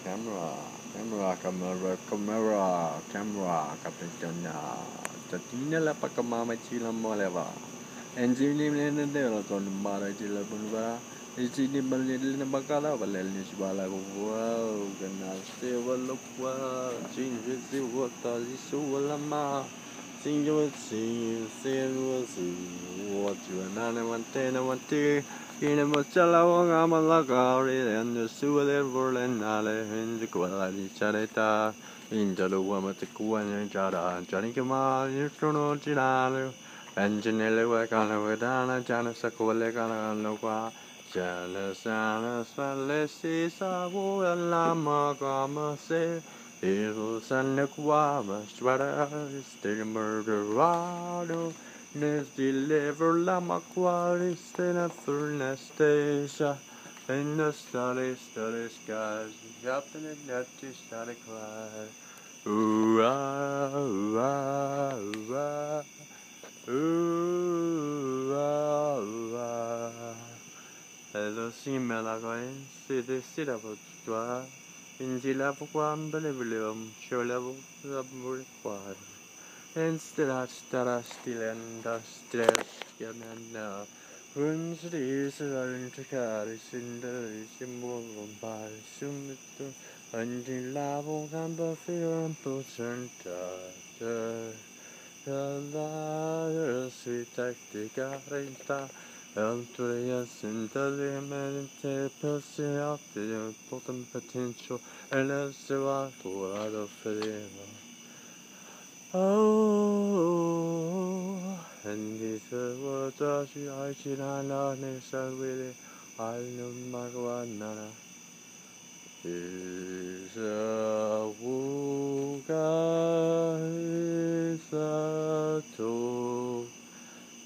camera, capitana. Tatina la pacamama chila moleva. And Jimmy and the on the Mara Chilla Bunva. Is in the Berlin Bacala, but Lenisbala. Wow, gonna stay well look well. Ginger, see what is so lama. Sing you will see, say you will see. What you and I want to. In a Mocella, I'm a lagari, and the sewer world and Ale, and the quality charita, in the Wamatiku and Jada, Janikama, Yutrono Girano, and Janelle Wakana Vedana, Janasakolegana, Nova, Janasana, Salesi, Savo, and Lama, Gama, say, Hills and the Quama, Strata, still murderado. Nes deliver la maquaris in a furnace station. In the starry skies, helping it not to start a cry. Ooh ah, ooh ah, ooh ah, ooh ah, ooh ah. Hello, simela coin, sit up toi. In the love of one believeum, show level of required. And still and runs these are intricate in the symbol by Sumito and the lavo number fear and potion the sweet tactica Altorius and the limit person out the bottom potential and as the water out of the oh, and this was a she I know necessarily I know Magwana is a wuga is a to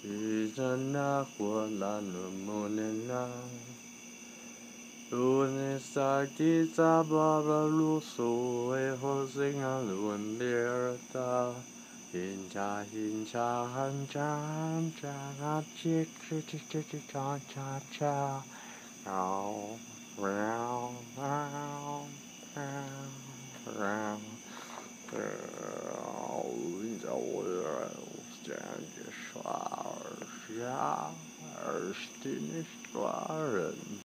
is an aqua monena. Unisartis ababa luso e hosing alun birta. Hincha hancha chick cha cha cha. Row row row row